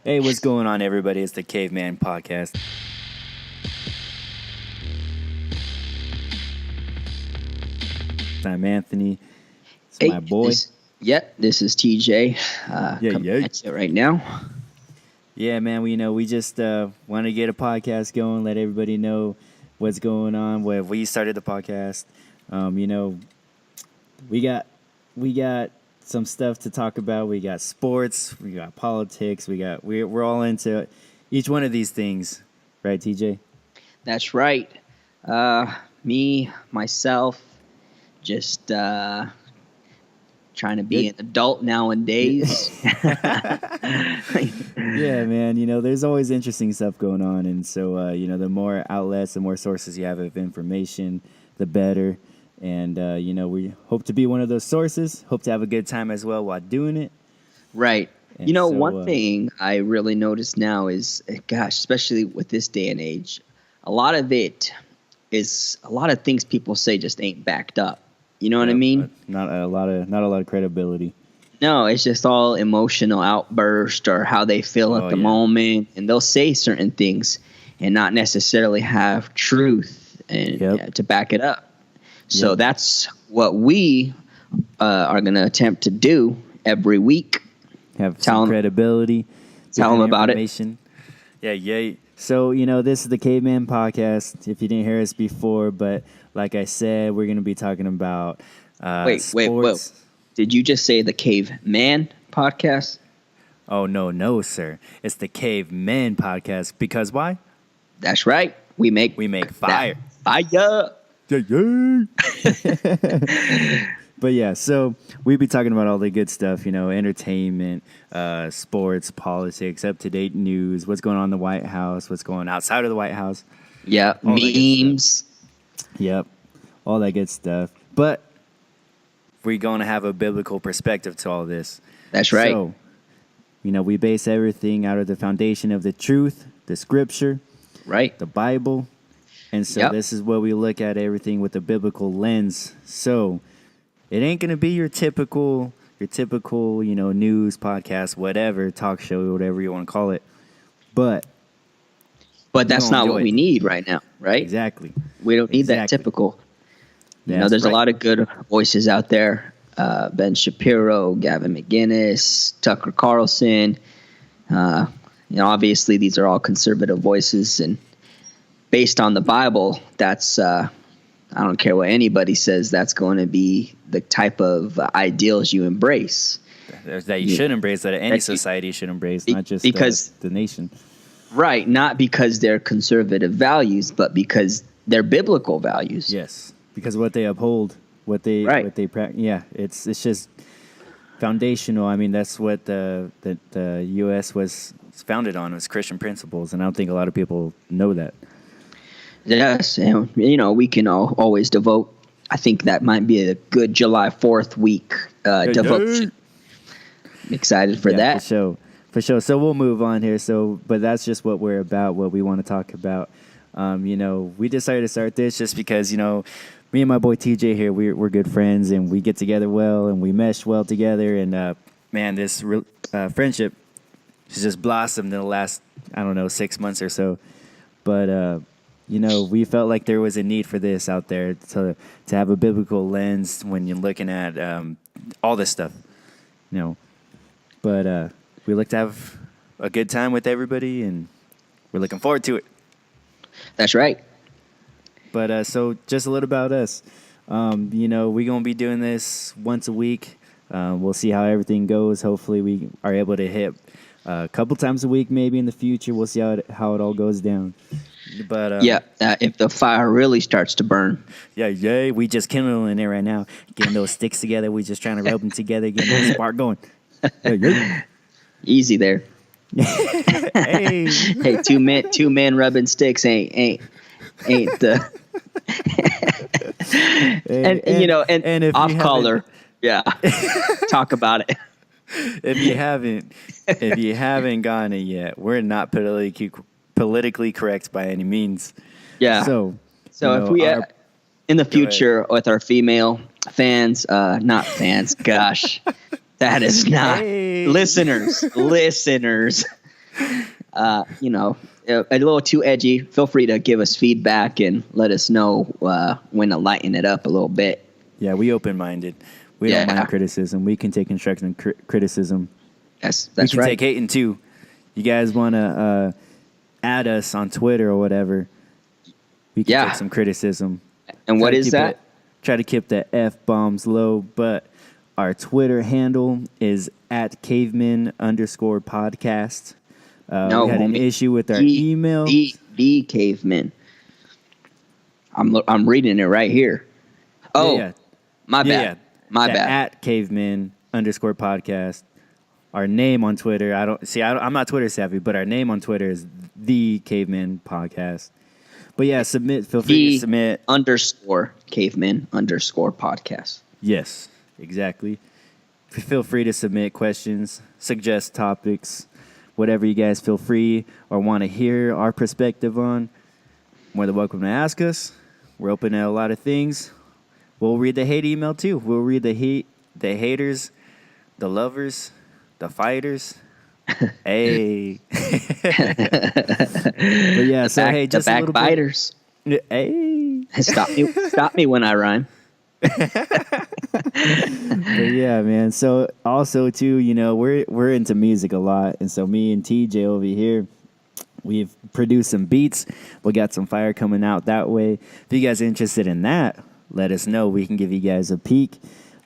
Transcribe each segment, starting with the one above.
Hey, what's going on, everybody? It's the Cavemen podcast. I'm Anthony. It's my boy. This is TJ. Yeah. At you right now. Yeah, man. We just want to get a podcast going, let everybody know what's going on. Well, we started the podcast. We got some stuff to talk about. We got sports. We got politics. We're all into each one of these things, right, TJ? That's right. Myself, just trying to be an adult nowadays. Yeah, man. There's always interesting stuff going on, and so the more outlets, the more sources you have of information, the better. And we hope to be one of those sources. Hope to have a good time as well while doing it. Right. And one thing I really notice now is, gosh, especially with this day and age, a lot of things people say just ain't backed up. You know what I mean? Not a lot of credibility. No, it's just all emotional outburst or how they feel at the moment, and they'll say certain things and not necessarily have truth and to back it up. So that's what we are going to attempt to do every week. Have some credibility. Tell them about it. Yeah. So, this is the Caveman podcast, if you didn't hear us before. But like I said, we're going to be talking about sports. Wait. Did you just say the Caveman podcast? Oh, no, sir. It's the Cavemen podcast. Because why? That's right. We make fire. Fire. Yeah. But yeah, so we'd be talking about all the good stuff, entertainment, sports, politics, up-to-date news, what's going on in the White House, what's going outside of the White House. Yeah, memes. Yep, all that good stuff. But we're going to have a biblical perspective to all this. That's right. So, we base everything out of the foundation of the truth, the scripture, right, the Bible. And so This is where we look at everything with a biblical lens. So it ain't going to be your typical, news, podcast, whatever, talk show, whatever you want to call it. But that's not what we need right now, right? Exactly. We don't need that typical. There's a lot of good voices out there. Ben Shapiro, Gavin McInnes, Tucker Carlson. Obviously these are all conservative voices, and based on the Bible, that's I don't care what anybody says, that's going to be the type of ideals you embrace. That you should embrace, that any society should embrace, not just because the nation. Right, not because they're conservative values, but because they're biblical values. Yes, because what they uphold, what they practice. Yeah, it's just foundational. I mean, that's what the U.S. was founded on, was Christian principles, and I don't think a lot of people know that. Yes, and we can always devote. I think that might be a good July 4th week devotion. I'm excited for that. For sure. So we'll move on here. But that's just what we're about, what we want to talk about. We decided to start this just because, me and my boy TJ here, we're good friends, and we get together well, and we mesh well together. And, this friendship has just blossomed in the last, 6 months or so. But, we felt like there was a need for this out there to have a biblical lens when you're looking at all this stuff, But we look to have a good time with everybody, and we're looking forward to it. That's right. But so just a little about us. We're going to be doing this once a week. We'll see how everything goes. Hopefully we are able to hit a couple times a week maybe in the future. We'll see how it all goes down. But if the fire really starts to burn. Yeah, we just kindling it right now. Getting those sticks together. We just trying to rub them together, getting that spark going. Easy there. Hey, two men rubbing sticks ain't the and off color. Yeah. Talk about it. If you haven't gotten it yet, we're not politically correct by any means. Yeah. So if we in the future with our female fans, not fans, gosh, that is not listeners. you know, a little too edgy, feel free to give us feedback and let us know when to lighten it up a little bit. Yeah, we open-minded. We don't mind criticism. We can take constructive criticism. That's we can right. take hating too. You guys want to add us on Twitter or whatever? We can take some criticism. And what is that? Try to keep the F-bombs low, but our Twitter handle is at Cavemen_podcast. No, we had an issue with our email. The Cavemen. I'm reading it right here. Oh, yeah. My bad. My bad. At Cavemen_podcast. Our name on Twitter. I'm not Twitter savvy, but our name on Twitter is the Cavemen Podcast. But yeah, feel free to submit. _Cavemen_podcast. Yes, exactly. Feel free to submit questions, suggest topics, whatever you guys feel free or want to hear our perspective on. More than welcome to ask us. We're open to a lot of things. We'll read the hate email too. We'll read the haters, the lovers, the fighters. Hey. But yeah, just the backbiters. Hey. Stop me when I rhyme. But yeah, man. So also too, we're into music a lot, and so me and TJ over here, we've produced some beats. We got some fire coming out that way. If you guys are interested in that, let us know. We can give you guys a peek.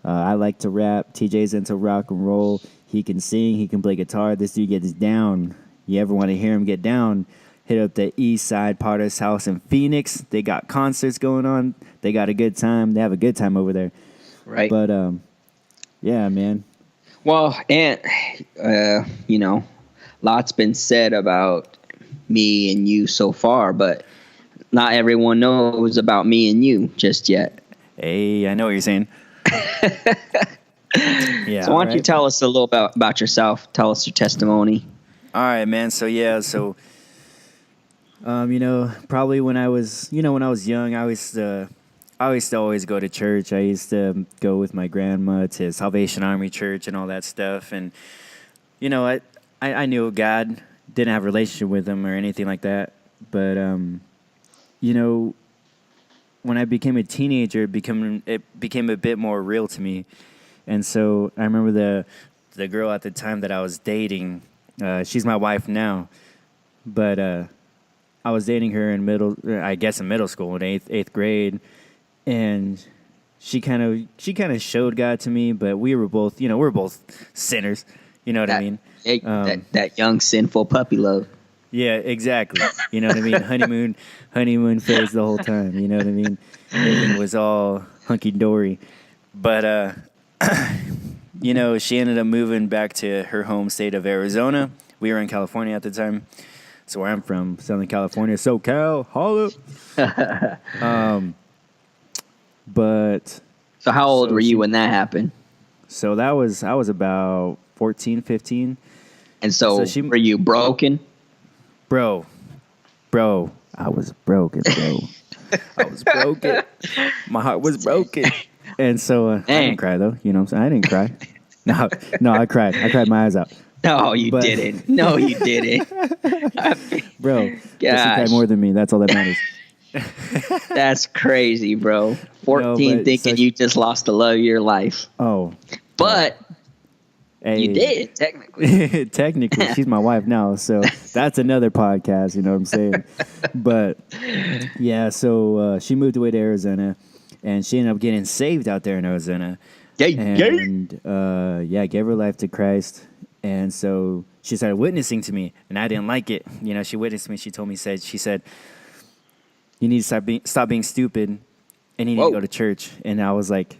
I like to rap. TJ's into rock and roll. He can sing. He can play guitar. This dude gets down. You ever want to hear him get down? Hit up the East Side Potter's House in Phoenix. They got concerts going on. They got a good time. They have a good time over there. Right. But, yeah, man. Well, and, lots been said about me and you so far, but not everyone knows about me and you just yet. Hey, I know what you're saying. Yeah. So why don't you tell us a little about yourself? Tell us your testimony. All right, man. So, yeah, probably when I was young, I used to always go to church. I used to go with my grandma to Salvation Army Church and all that stuff. And, I knew God, didn't have a relationship with him or anything like that. But, when I became a teenager, it became a bit more real to me. And so I remember the girl at the time that I was dating, she's my wife now, but I was dating her in middle school in eighth grade, and she kind of showed God to me, but we were both sinners, you know what I mean? That young sinful puppy love. Yeah, exactly. You know what I mean? Honeymoon phase the whole time. You know what I mean? Everything was all hunky dory, but she ended up moving back to her home state of Arizona. We were in California at the time. So where I'm from, Southern California, SoCal, holla. But so how old were you when that happened? So I was about 14, 15. And so were you broken? Bro, I was broken, bro. I was broken. My heart was broken. And so I didn't cry though. You know what I'm saying? I didn't cry. No, I cried. I cried my eyes out. No, you didn't. No, you didn't. Bro, you cried more than me. That's all that matters. That's crazy, bro. 14 thinking you just lost the love of your life. Oh. But you did, technically. Technically, she's my wife now, so that's another podcast, you know what I'm saying? But, yeah, so she moved away to Arizona, and she ended up getting saved out there in Arizona. Gave her life to Christ. And so she started witnessing to me, and I didn't like it. She witnessed me. She told me, she said, you need to stop being stupid, and you need to go to church. And I was like,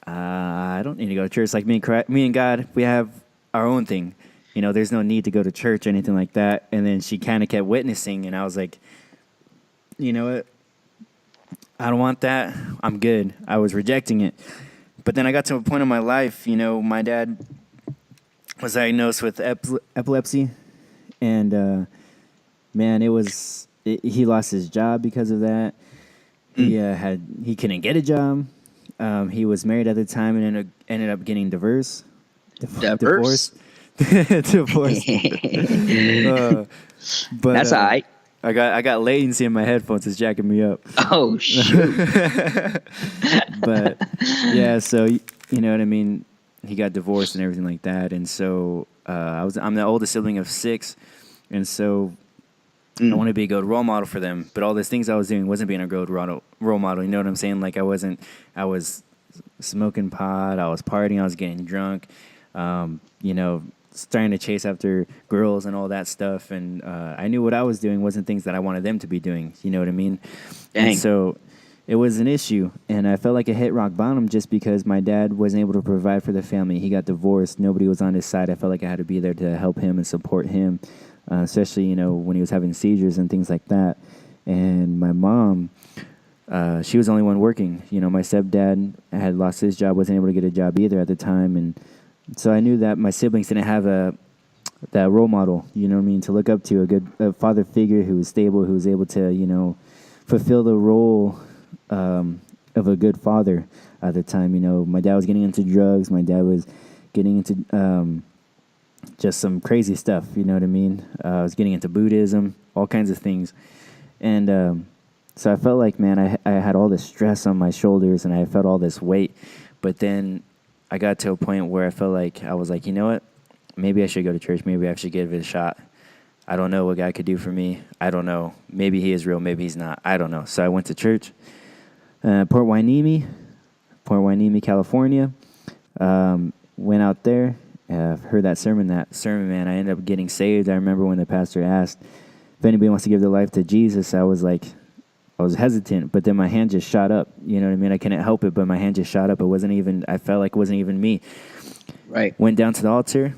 I don't need to go to church. Like me and God, we have our own thing. There's no need to go to church or anything like that. And then she kind of kept witnessing, and I was like, you know what? I don't want that. I'm good. I was rejecting it. But then I got to a point in my life, my dad was diagnosed with epilepsy, and man, he lost his job because of that. He couldn't get a job. He was married at the time and ended up getting divorced. Divorce. But That's all right. I got latency in my headphones. It's jacking me up. Oh shoot! But yeah, so you know what I mean. He got divorced and everything like that, and so I'm the oldest sibling of 6, and so I want to be a good role model for them. But all these things I was doing wasn't being a good role model. You know what I'm saying? Like I was smoking pot, I was partying, I was getting drunk, you know, starting to chase after girls and all that stuff. And I knew what I was doing wasn't things that I wanted them to be doing. You know what I mean? Dang. And so it was an issue. And I felt like it hit rock bottom just because my dad wasn't able to provide for the family. He got divorced. Nobody was on his side. I felt like I had to be there to help him and support him, especially, you know, when he was having seizures and things like that. And my mom, she was the only one working. You know, my stepdad had lost his job, wasn't able to get a job either at the time. And so I knew that my siblings didn't have that role model, you know what I mean, to look up to, a father figure who was stable, who was able to, you know, fulfill the role of a good father at the time. You know, my dad was getting into drugs. My dad was getting into just some crazy stuff, you know what I mean? I was getting into Buddhism, all kinds of things. And so I felt like, man, I had all this stress on my shoulders and I felt all this weight. But then I got to a point where I felt like, I was like, you know what? Maybe I should go to church. Maybe I should give it a shot. I don't know what God could do for me. I don't know. Maybe he is real. Maybe he's not. I don't know. So I went to church, Port Hueneme, California. Went out there, heard that sermon, man. I ended up getting saved. I remember when the pastor asked if anybody wants to give their life to Jesus, I was hesitant, but then my hand just shot up. You know what I mean? I couldn't help it, but my hand just shot up. I felt like it wasn't even me. Right. Went down to the altar,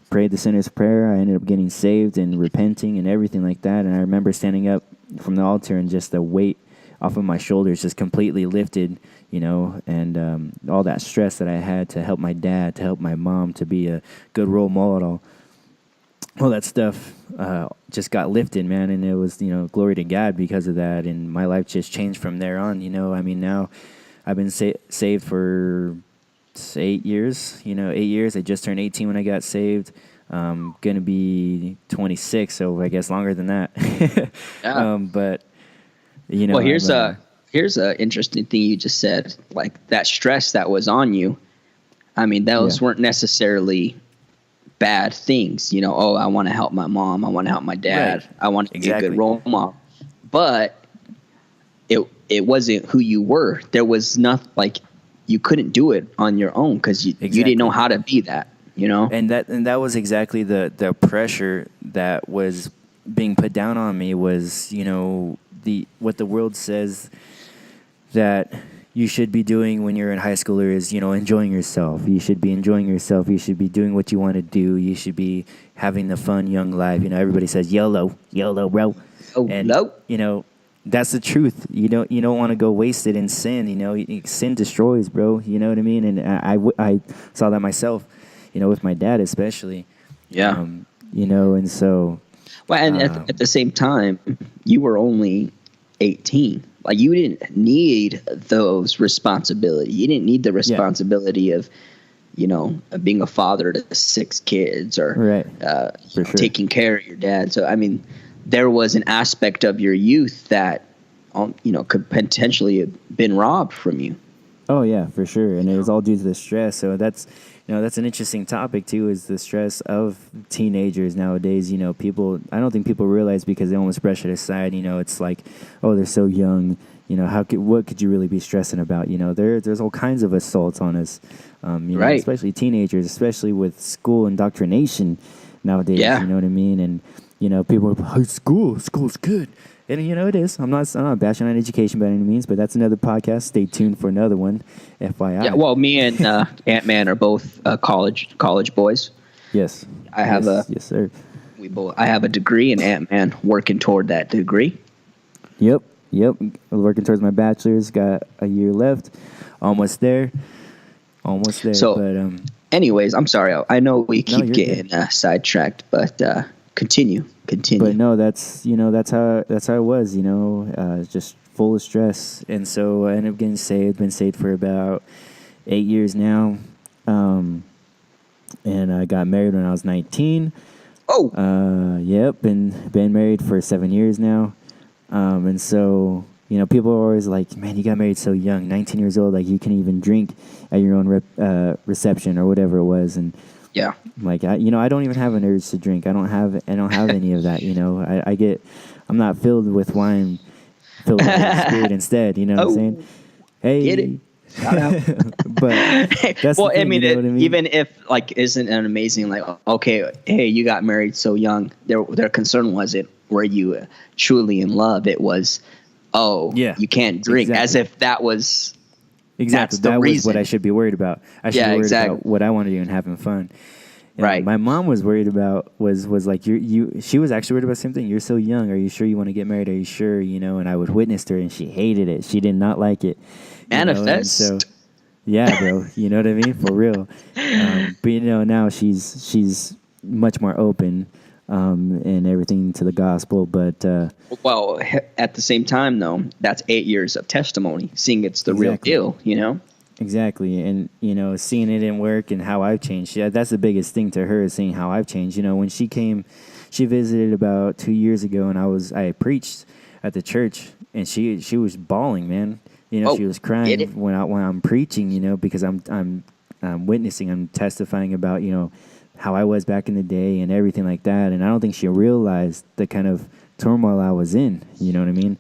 prayed the sinner's prayer. I ended up getting saved and repenting and everything like that. And I remember standing up from the altar and just the weight off of my shoulders just completely lifted, you know, and all that stress that I had to help my dad, to help my mom, to be a good role model, all that stuff just got lifted, man. And it was, you know, glory to God because of that. And my life just changed from there on, you know. I mean, now I've been saved for 8 years, you know, 8 years. I just turned 18 when I got saved. Going to be 26, so I guess longer than that. Yeah. But, you know. Well, here's a interesting thing you just said. Like that stress that was on you, I mean, those weren't necessarily bad things, you know. Oh, I want to help my mom, I want to help my dad, right. I want to be a good role model, but it wasn't who you were. There was nothing, like you couldn't do it on your own because you didn't know how to be that, you know. And that was exactly the pressure that was being put down on me was, you know, what the world says that you should be doing when you're in high school is, you know, enjoying yourself. You should be enjoying yourself. You should be doing what you want to do. You should be having the fun young life. You know, everybody says YOLO, bro. Oh, and no. You know, that's the truth. You don't want to go wasted in sin. You know, sin destroys, bro. You know what I mean? And I saw that myself, you know, with my dad especially. Yeah. You know, and so. Well, and at the same time, you were only 18. Like you didn't need those responsibilities. You didn't need the responsibility of, you know, being a father to 6 kids or taking care of your dad. So, I mean, there was an aspect of your youth that, you know, could potentially have been robbed from you. Oh, yeah, for sure. And it was all due to the stress. So that's an interesting topic, too, is the stress of teenagers nowadays. You know, I don't think people realize because they almost brush it aside. You know, it's like, oh, they're so young. You know, what could you really be stressing about? You know, there's all kinds of assaults on us, you know, especially teenagers, especially with school indoctrination nowadays. Yeah. You know what I mean? And, you know, people are like, oh, school's good. And, you know, it is. I'm not bashing on education by any means, but that's another podcast. Stay tuned for another one, FYI. Yeah, well, me and Ant-Man are both college boys. Yes. Yes, sir. I have a degree, and Ant-Man working toward that degree. Yep. Working towards my bachelor's. Got a year left. Almost there. So, but, anyways, I'm sorry. I know we keep getting sidetracked, but continue. But no, that's how it was. You know, just full of stress, and so I ended up getting saved. Been saved for about 8 years now. and I got married when I was 19. Oh, Yep, been married for 7 years now. And so, you know, people are always like, man, you got married so young, 19 years old, like you can even drink at your own reception or whatever it was. And yeah. like, I don't even have an urge to drink. I don't have any of that, you know. I'm not filled with wine, filled with the Holy Spirit instead, you know what I'm saying? Hey. Get it. Shout out. But that's well, the thing, I mean, you know what I mean? even if like, isn't it amazing? Like, okay, hey, you got married so young. Their concern wasn't were you truly in love. It was, you can't drink, exactly. as if that was exactly that was what I should be worried about. I should be worried about what I want to do and having fun. And right. My mom was worried about was like she was actually worried about the same thing. You're so young. Are you sure you want to get married? Are you sure? You know, and I would witness her, and she hated it. She did not like it. Manifest. So, yeah, bro. You know what I mean? For real. But you know, now she's much more open and everything to the gospel. But well, at the same time, though, that's 8 years of testimony, seeing it's the real deal. You know. Exactly, and you know, seeing it in work and how I've changed. Yeah, that's the biggest thing to her is seeing how I've changed. You know, when she came, she visited about 2 years ago, and I preached at the church, and she was bawling, man. You know, she was crying when I'm preaching. You know, because I'm witnessing, I'm testifying about, you know, how I was back in the day and everything like that. And I don't think she realized the kind of turmoil I was in. You know what I mean?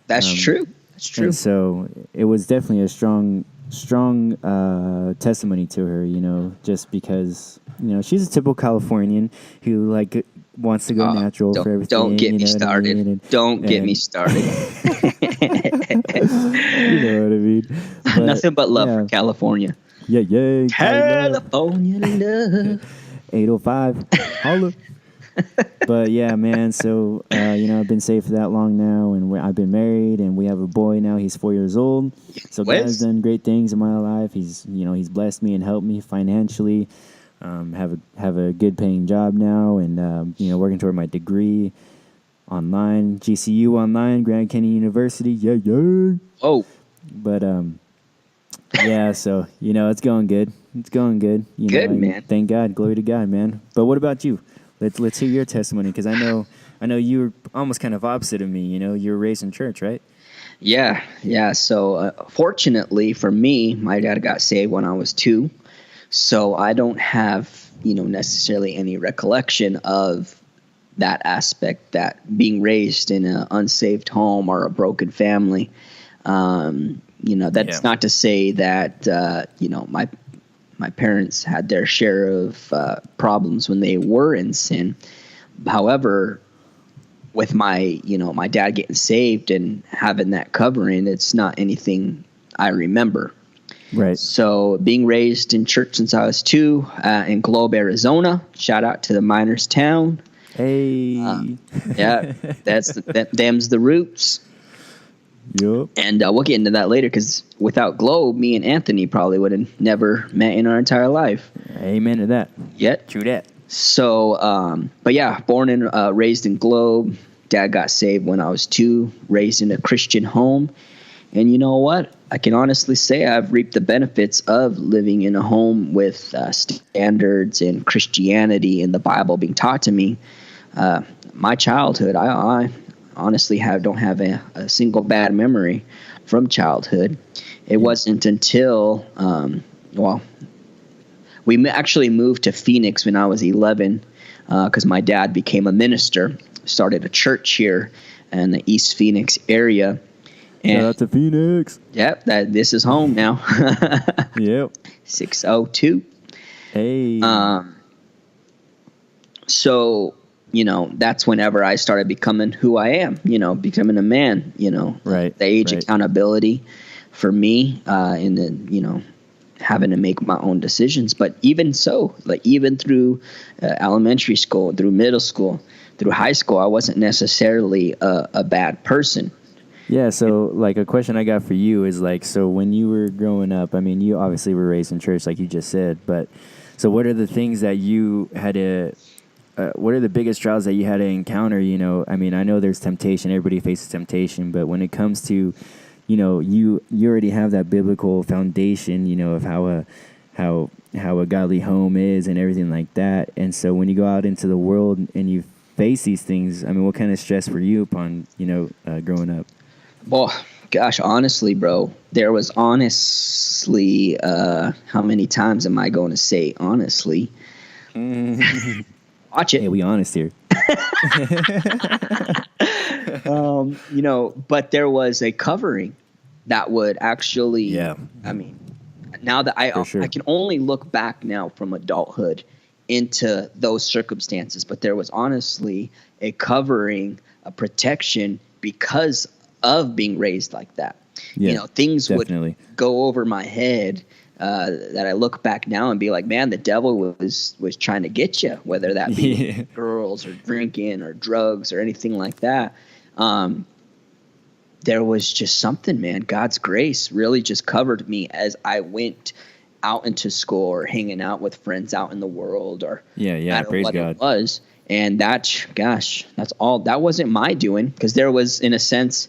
That's true. That's true. And so it was definitely a strong testimony to her, you know, just because, you know, she's a typical Californian who like wants to go natural for everything. Don't get me started. Don't get me started. You know what I mean? But, nothing but love for California. Yeah. California love. 805. Holla. But yeah, man. So you know, I've been saved for that long now, and I've been married, and we have a boy now. He's 4 years old. So God's done great things in my life. He's blessed me and helped me financially. Have a good paying job now, and you know, working toward my degree online, GCU online, Grand Canyon University. Yeah. Oh. But yeah. So you know, it's going good. It's going good. You good, know, man. Thank God. Glory to God, man. But what about you? Let's hear your testimony, because I know you were almost kind of opposite of me. You know, you were raised in church, right? Yeah. So fortunately for me, my dad got saved when I was 2, so I don't have, you know, necessarily any recollection of that aspect, that being raised in an unsaved home or a broken family. You know, that's not to say that you know, my parents had their share of problems when they were in sin. However, with my dad getting saved and having that covering, it's not anything I remember. Right. So being raised in church since I was 2 in Globe, Arizona. Shout out to the miners town. Hey. Yeah, them's the roots. Yep. And we'll get into that later, because without Globe, me and Anthony probably would have never met in our entire life. Amen to that. Yet. True that. So, but yeah, born and raised in Globe. Dad got saved when I was 2, raised in a Christian home. And you know what? I can honestly say I've reaped the benefits of living in a home with standards and Christianity and the Bible being taught to me. My childhood, I honestly don't have a single bad memory from childhood. It wasn't until, we actually moved to Phoenix when I was 11 because my dad became a minister, started a church here in the East Phoenix area. And shout out to Phoenix. Yep, this is home now. Yep. 602. Hey. So, you know, that's whenever I started becoming who I am, you know, becoming a man, you know. Right. The age accountability for me in the, you know, having to make my own decisions. But even so, like even through elementary school, through middle school, through high school, I wasn't necessarily a bad person. Yeah, so like a question I got for you is like, so when you were growing up, I mean, you obviously were raised in church like you just said, but so what are the things that you had to, what are the biggest trials that you had to encounter? You know, I mean, I know there's temptation, everybody faces temptation, but when it comes to, you know, you already have that biblical foundation, you know, of how how a godly home is and everything like that. And so when you go out into the world and you face these things, I mean, what kind of stress were you upon, growing up? Well, gosh, honestly, bro, there was honestly, how many times am I going to say honestly? Watch it. Hey, we honest here. But there was a covering that would actually, yeah. I mean, now that I can only look back now from adulthood into those circumstances, but there was honestly a covering, a protection because of being raised like that. Yeah, things definitely would go over my head that I look back now and be like, man, the devil was trying to get you, whether that be girls or drinking or drugs or anything like that. There was just something, man. God's grace really just covered me as I went out into school or hanging out with friends out in the world or praise God. It was. And that's all. That wasn't my doing, because there was, in a sense,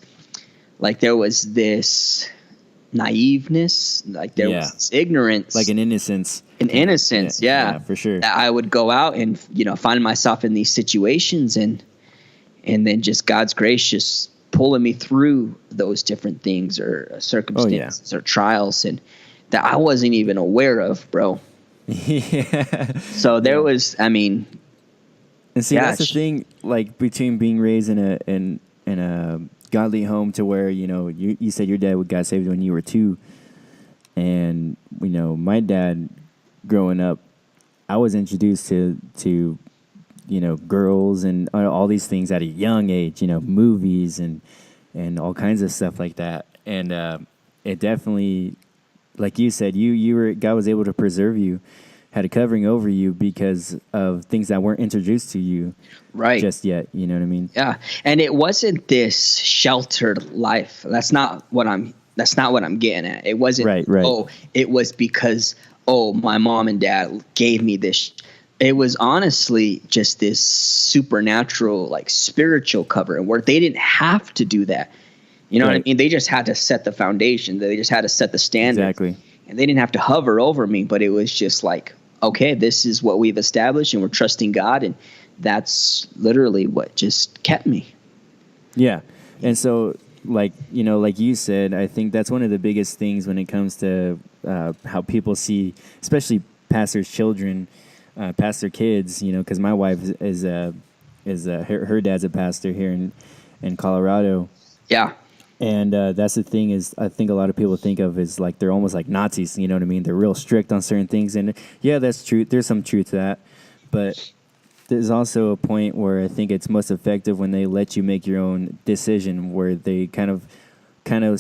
like there was this naiveness, like there was this ignorance, like an innocence. Yeah, for sure. I would go out and find myself in these situations, and then just God's grace just pulling me through those different things or circumstances or trials, and that I wasn't even aware of, bro. Yeah. So there was, I mean, and see, that's the thing, like between being raised in a godly home to where, you said your dad got saved when you were 2. And, my dad growing up, I was introduced to girls and all these things at a young age, movies and all kinds of stuff like that. And it definitely, like you said, God was able to preserve you, had a covering over you because of things that weren't introduced to you just yet. You know what I mean? Yeah. And it wasn't this sheltered life. That's not what I'm getting at. It wasn't, right. It was because, my mom and dad gave me this. It was honestly just this supernatural, like spiritual covering where they didn't have to do that. You know what I mean? They just had to set the foundation. They just had to set the standard. Exactly. And they didn't have to hover over me, but it was just like, okay, this is what we've established and we're trusting God. And that's literally what just kept me. Yeah. And so, like you said, I think that's one of the biggest things when it comes to how people see, especially pastors' children, pastor kids, because my wife is her dad's a pastor here in Colorado. Yeah. And that's the thing is, I think a lot of people think of as like they're almost like Nazis. You know what I mean? They're real strict on certain things, and yeah, that's true. There's some truth to that, but there's also a point where I think it's most effective when they let you make your own decision, where they kind of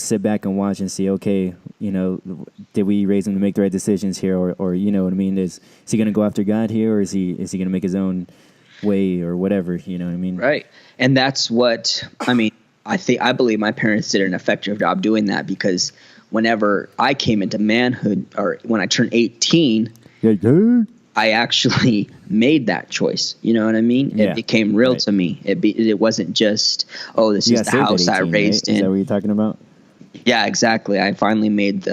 sit back and watch and see, okay, did we raise him to make the right decisions here, or you know what I mean? Is he going to go after God here, or is he going to make his own way or whatever? You know what I mean? Right, and that's what I mean. I believe my parents did an effective job doing that, because whenever I came into manhood, or when I turned 18, I actually made that choice. You know what I mean? Yeah. It became real to me. It wasn't just, this is the house 18, I raised in. Is that what you're talking about? Yeah, exactly. I finally made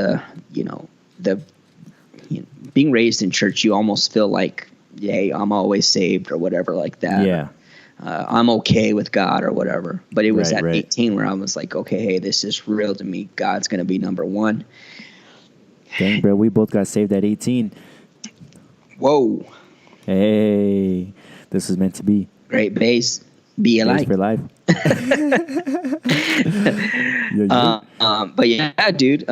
being raised in church, you almost feel like, hey, I'm always saved or whatever like that. Yeah. I'm okay with God or whatever. But it was at right. 18 where I was like, okay, hey, this is real to me. God's going to be number one. Dang, bro, we both got saved at 18. Whoa. Hey, this was meant to be. Great base. Be alive. For life. But yeah, dude.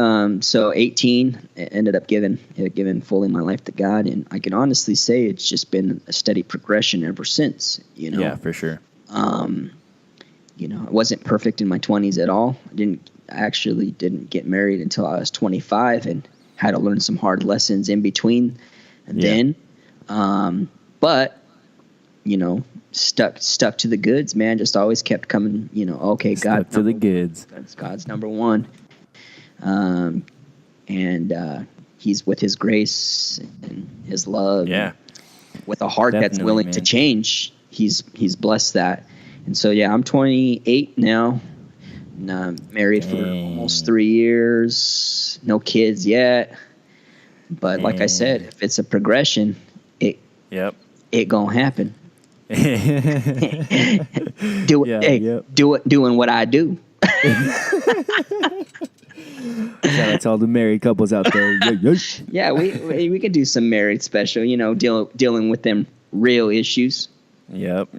So 18, ended up giving fully my life to God, and I can honestly say it's just been a steady progression ever since. Yeah, for sure. I wasn't perfect in my 20s at all. I actually didn't get married until I was 25, and had to learn some hard lessons in between. And then, but stuck to the goods, man. Just always kept coming, okay, God to the goods. God's number one. And he's with his grace and his love. Yeah. With a heart that's willing to change. He's blessed that. And so, yeah, I'm 28 now. And I'm married for almost 3 years. No kids yet. But like I said, if it's a progression, it gonna happen. Doing what I do. Shout out to all the married couples out there. Yeah, we could do some married special. Dealing with them real issues. Yep.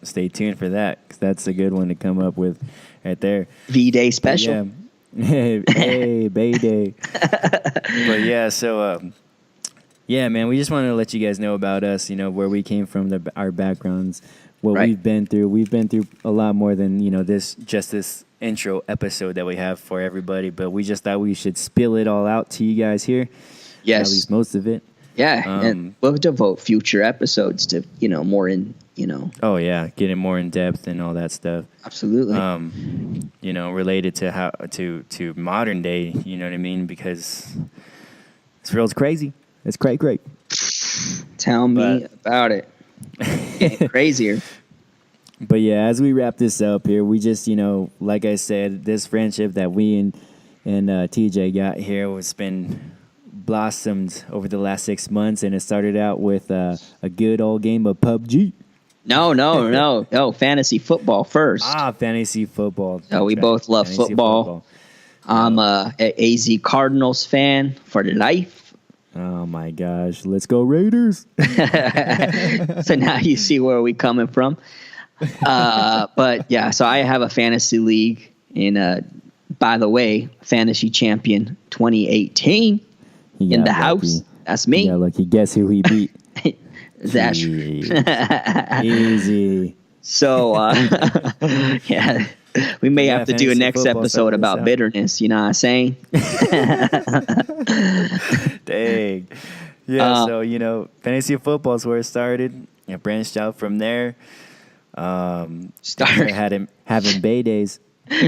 Stay tuned for that, because that's a good one to come up with right there. V-Day special. Hey, Bay-Day. But yeah, so yeah, man, we just wanted to let you guys know about us, where we came from, our backgrounds, what we've been through. We've been through a lot more than, this intro episode that we have for everybody, but we just thought we should spill it all out to you guys here. Yes. At least most of it. Yeah, and we'll devote future episodes to, more in, Oh, yeah, getting more in depth and all that stuff. Absolutely. Related to how to modern day, you know what I mean? Because this world's crazy. It's great. Tell me about it. Getting crazier. But yeah, as we wrap this up here, we just, like I said, this friendship that we and TJ got here was been blossomed over the last 6 months, and it started out with a good old game of PUBG. No, fantasy football first. Fantasy football. We both love football. I'm a AZ Cardinals fan for life. Oh my gosh, let's go Raiders. So now you see where we're coming from. But yeah, so I have a fantasy league by the way, fantasy champion 2018 in the house. That's me. Yeah, lucky. Guess who he beat? That's easy. So, yeah, we may have to do a next episode about bitterness. You know what I'm saying? Dang. Yeah, so, fantasy football is where it started. I branched out from there. Started having Bay days.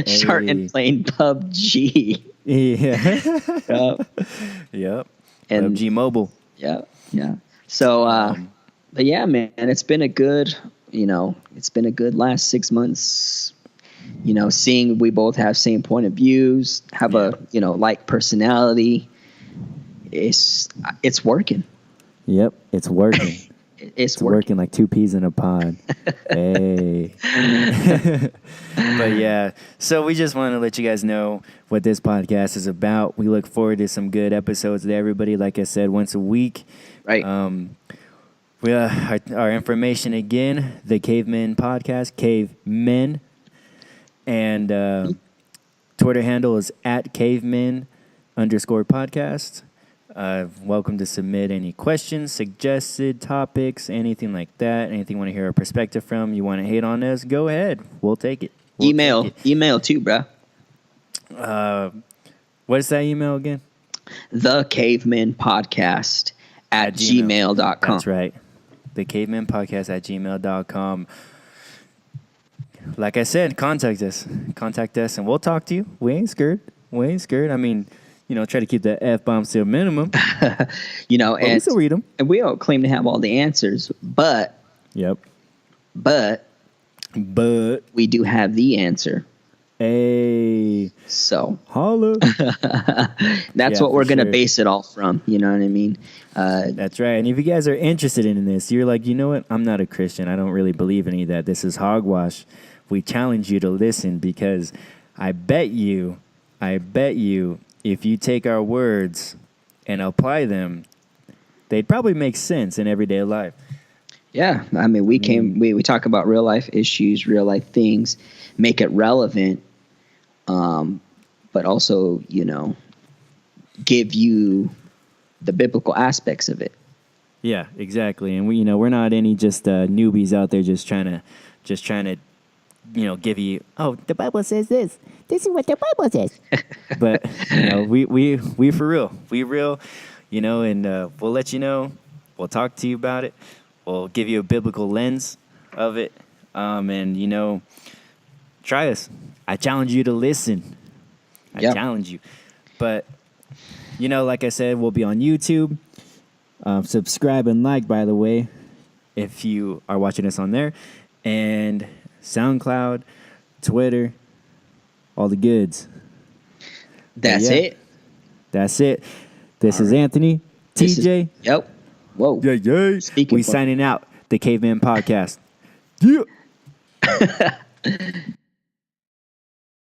Starting playing PUBG. Yeah. Yep. And PUBG Mobile. Yeah. So, but yeah, man, it's been a good last 6 months. Seeing we both have same point of views, have a like personality. It's working. Yep, it's working. It's working like two peas in a pod. Hey. But yeah, so we just want to let you guys know what this podcast is about. We look forward to some good episodes to everybody. Like I said, once a week. Right. We our information again, the Cavemen podcast, Cavemen. And Twitter handle is @cavemen_podcast. Welcome to submit any questions, suggested topics, anything like that. Anything you want to hear our perspective from, you want to hate on us, go ahead. We'll take it. Email too, bro. What's that email again? The Cavemen Podcast at gmail.com. That's right. The Cavemen Podcast at gmail.com. Like I said, contact us, and we'll talk to you. We ain't scared. I mean, try to keep the F-bombs to a minimum. And we still read them. And we don't claim to have all the answers, but we do have the answer. Hey. So. Holla. That's what we're going to base it all from. You know what I mean? That's right. And if you guys are interested in this, you're like, you know what? I'm not a Christian. I don't really believe any of that. This is hogwash. We challenge you to listen, because I bet you, if you take our words and apply them, they'd probably make sense in everyday life. Yeah. I mean, we talk about real life issues, real life things, make it relevant, but also, give you the biblical aspects of it. Yeah, exactly. And we're not any just newbies out there just trying to give you, the Bible says this. This is what the Bible says. But we for real. We real, and we'll let you know. We'll talk to you about it. We'll give you a biblical lens of it. And try us. I challenge you to listen. I challenge you. But like I said, we'll be on YouTube. Subscribe and like, by the way, if you are watching us on there. And SoundCloud, Twitter, all the goods. That's it. That's it. This is Anthony, TJ. Yep. Whoa. Yeah. Speaking we for- signing out. The Cavemen Podcast. Yeah.